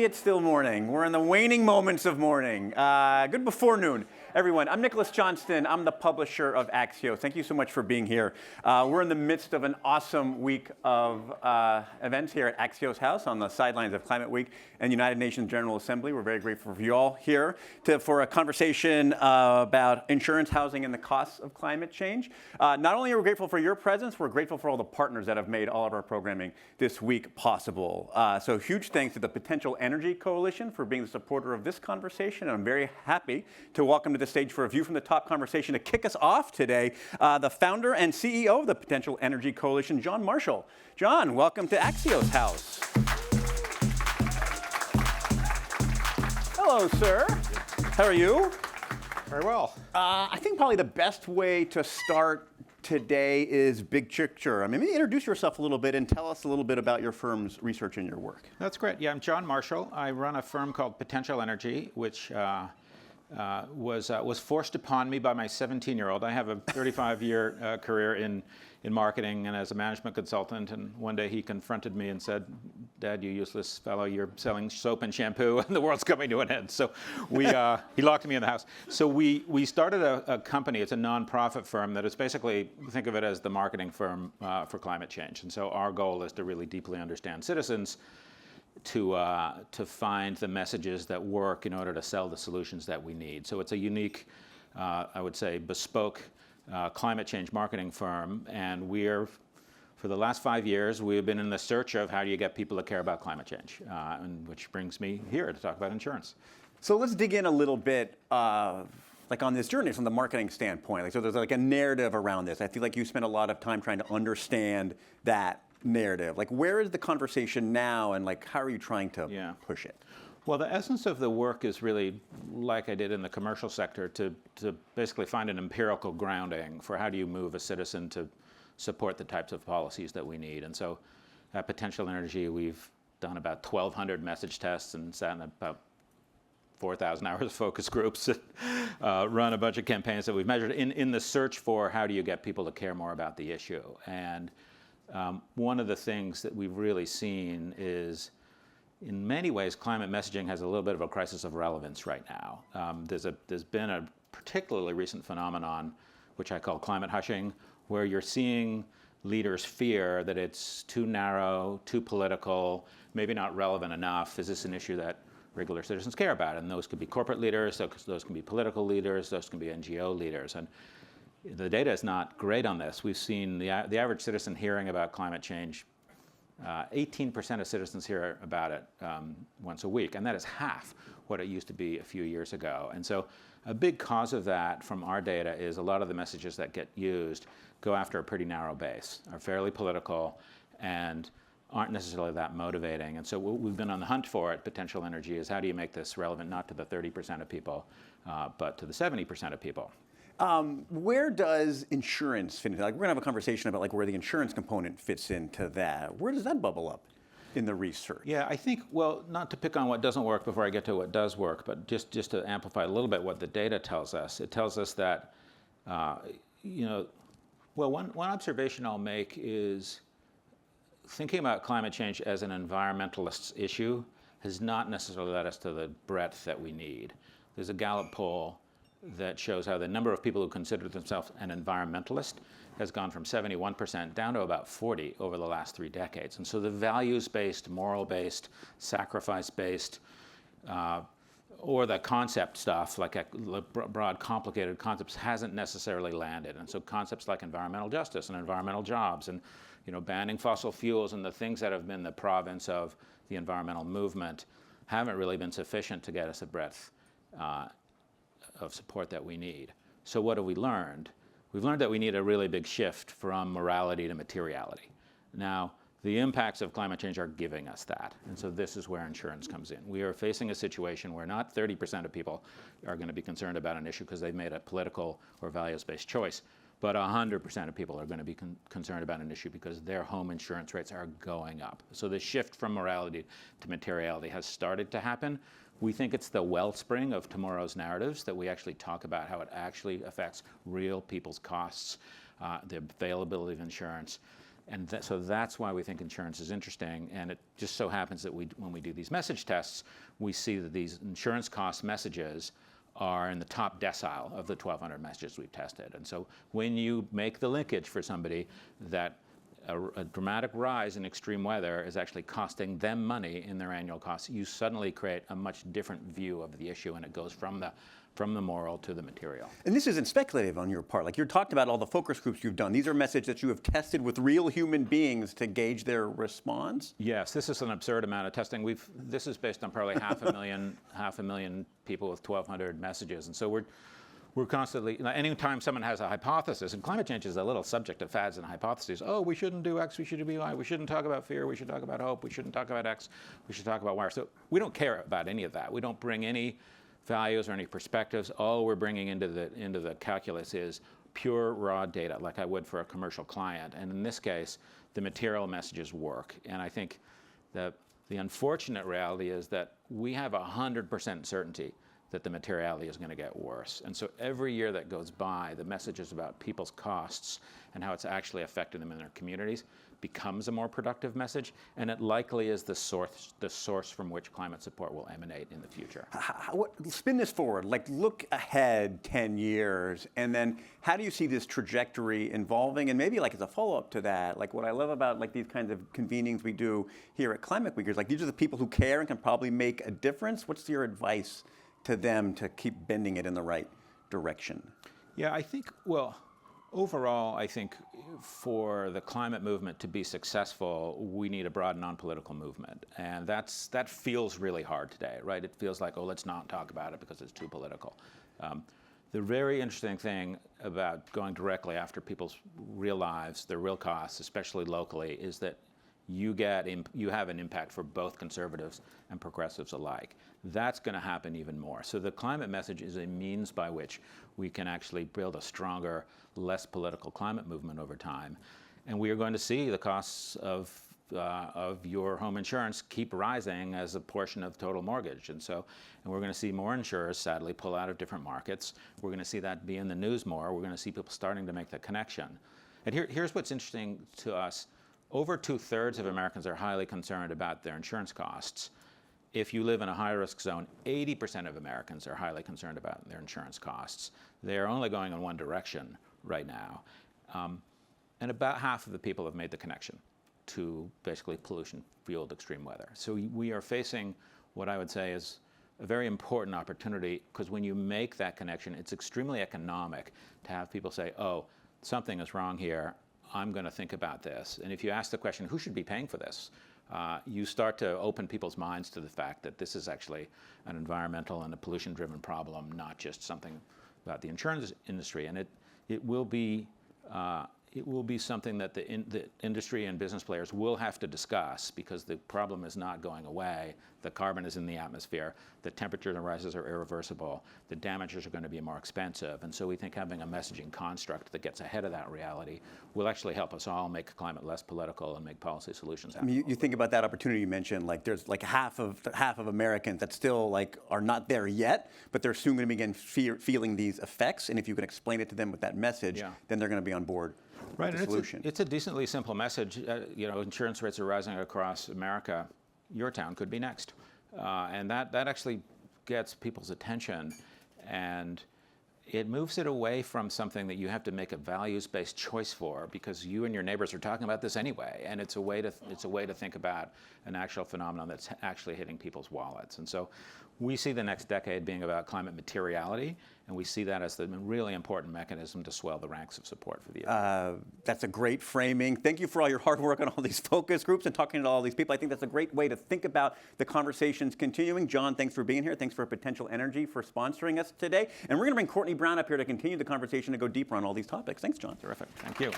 it's still morning. We're in the waning moments of morning. Good before noon, everyone. I'm Nicholas Johnston. I'm the publisher of Axios. Thank you so much for being here. We're in the midst of an awesome week of events here at Axios House on the sidelines of Climate Week and United Nations General Assembly. We're very grateful for you all here for a conversation about insurance, housing, and the costs of climate change. Not only are we grateful for your presence, we're grateful for all the partners that have made all of our programming this week possible. So huge thanks to the Potential Energy Coalition for being the supporter of this conversation. And I'm very happy to welcome to the stage for a view from the top conversation to kick us off today, the founder and CEO of the Potential Energy Coalition, John Marshall. John, welcome to Axios House. Hello, sir. How are you? Very well. I think probably the best way to start today is big picture. I mean, maybe introduce yourself a little bit and tell us a little bit about your firm's research and your work. That's great. Yeah, I'm John Marshall. I run a firm called Potential Energy, which was forced upon me by my 17-year-old. I have a 35-year career in marketing and as a management consultant, and one day he confronted me and said, "Dad, you useless fellow, you're selling soap and shampoo and the world's coming to an end." So he locked me in the house. So we started a company. It's a nonprofit firm that is basically, think of it as the marketing firm for climate change. And so our goal is to really deeply understand citizens, to find the messages that work in order to sell the solutions that we need. So it's a unique, I would say, bespoke climate change marketing firm, and for the last 5 years, we've been in the search of how do you get people to care about climate change, and which brings me here to talk about insurance. So let's dig in a little bit, like on this journey from the marketing standpoint. So there's like a narrative around this. I feel like you spent a lot of time trying to understand that narrative. Like, where is the conversation now, and like, how are you trying to push it? Well, the essence of the work is really, like I did in the commercial sector, to basically find an empirical grounding for how do you move a citizen to support the types of policies that we need. And so at Potential Energy, we've done about 1,200 message tests and sat in about 4,000 hours of focus groups, run a bunch of campaigns that we've measured in the search for how do you get people to care more about the issue. And one of the things that we've really seen is, in many ways, climate messaging has a little bit of a crisis of relevance right now. There's been a particularly recent phenomenon, which I call climate hushing, where you're seeing leaders fear that it's too narrow, too political, maybe not relevant enough. Is this an issue that regular citizens care about? And those could be corporate leaders, those can be political leaders, those can be NGO leaders. And the data is not great on this. We've seen the average citizen hearing about climate change, 18% of citizens hear about it once a week, and that is half what it used to be a few years ago. And so a big cause of that from our data is a lot of the messages that get used go after a pretty narrow base, are fairly political, and aren't necessarily that motivating. And so what we've been on the hunt for at Potential Energy is how do you make this relevant not to the 30% of people, but to the 70% of people. Where does insurance fit into that? Like, we're gonna have a conversation about like where the insurance component fits into that. Where does that bubble up in the research? Yeah, I think, well, not to pick on what doesn't work before I get to what does work, but just to amplify a little bit what the data tells us. It tells us that, one observation I'll make is thinking about climate change as an environmentalist's issue has not necessarily led us to the breadth that we need. There's a Gallup poll that shows how the number of people who consider themselves an environmentalist has gone from 71% down to about 40 over the last 3 decades. And so the values-based, moral-based, sacrifice-based, or the concept stuff, like broad, complicated concepts, hasn't necessarily landed. And so concepts like environmental justice and environmental jobs and banning fossil fuels and the things that have been the province of the environmental movement haven't really been sufficient to get us a breadth of support that we need. So what have we learned? We've learned that we need a really big shift from morality to materiality. Now, the impacts of climate change are giving us that. And so this is where insurance comes in. We are facing a situation where not 30% of people are going to be concerned about an issue because they've made a political or values-based choice, but 100% of people are going to be concerned about an issue because their home insurance rates are going up. So the shift from morality to materiality has started to happen. We think it's the wellspring of tomorrow's narratives that we actually talk about how it actually affects real people's costs, the availability of insurance. And so that's why we think insurance is interesting. And it just so happens that when we do these message tests, we see that these insurance cost messages are in the top decile of the 1,200 messages we've tested. And so when you make the linkage for somebody that a dramatic rise in extreme weather is actually costing them money in their annual costs, you suddenly create a much different view of the issue, and it goes from the moral to the material. And this isn't speculative on your part. Like, you're talking about all the focus groups you've done. These are messages that you have tested with real human beings to gauge their response? Yes, this is an absurd amount of testing. This is based on probably half a million people with 1,200 messages. And so we're constantly, anytime someone has a hypothesis, and climate change is a little subject of fads and hypotheses. Oh, we shouldn't do X, we should do Y, we shouldn't talk about fear, we should talk about hope, we shouldn't talk about X, we should talk about Y. So we don't care about any of that. We don't bring any values or any perspectives. All we're bringing into the calculus is pure raw data, like I would for a commercial client. And in this case, the material messages work. And I think that the unfortunate reality is that we have 100% certainty that the materiality is going to get worse. And so every year that goes by, the messages about people's costs and how it's actually affecting them in their communities becomes a more productive message, and it likely is the source from which climate support will emanate in the future. Spin this forward, like look ahead 10 years, and then how do you see this trajectory evolving? And maybe like as a follow-up to that, like what I love about like these kinds of convenings we do here at Climate Week is like these are the people who care and can probably make a difference. What's your advice to them to keep bending it in the right direction? Yeah, I think, well, overall, I think for the climate movement to be successful, we need a broad non-political movement. And that feels really hard today, right? It feels like, oh, let's not talk about it because it's too political. The very interesting thing about going directly after people's real lives, their real costs, especially locally, is that you have an impact for both conservatives and progressives alike. That's going to happen even more. So the climate message is a means by which we can actually build a stronger, less political climate movement over time. And we are going to see the costs of your home insurance keep rising as a portion of total mortgage. And we're going to see more insurers, sadly, pull out of different markets. We're going to see that be in the news more. We're going to see people starting to make the connection. And here's what's interesting to us. Over 2/3 of Americans are highly concerned about their insurance costs. If you live in a high-risk zone, 80% of Americans are highly concerned about their insurance costs. They're only going in one direction right now. And about half of the people have made the connection to basically pollution-fueled extreme weather. So we are facing what I would say is a very important opportunity, because when you make that connection, it's extremely economic to have people say, oh, something is wrong here. I'm going to think about this. And if you ask the question, who should be paying for this? You start to open people's minds to the fact that this is actually an environmental and a pollution-driven problem, not just something about the insurance industry. And it will be something that the industry and business players will have to discuss, because the problem is not going away. The carbon is in the atmosphere. The temperature rises are irreversible. The damages are going to be more expensive. And so we think having a messaging construct that gets ahead of that reality will actually help us all make climate less political and make policy solutions happen. I mean, you think about that opportunity you mentioned, like there's like half of Americans that still like are not there yet, but they're soon going to begin feeling these effects. And if you can explain it to them with that message, then they're going to be on board. Right, the solution. It's a decently simple message. Insurance rates are rising across America. Your town could be next. And that actually gets people's attention, and it moves it away from something that you have to make a values-based choice for, because you and your neighbors are talking about this anyway. And it's a way to think about an actual phenomenon that's actually hitting people's wallets. And so we see the next decade being about climate materiality, and we see that as the really important mechanism to swell the ranks of support for the event. That's a great framing. Thank you for all your hard work on all these focus groups and talking to all these people. I think that's a great way to think about the conversations continuing. John, thanks for being here. Thanks for Potential Energy for sponsoring us today. And we're going to bring Courtney Brown up here to continue the conversation and go deeper on all these topics. Thanks, John. Terrific. Thank you.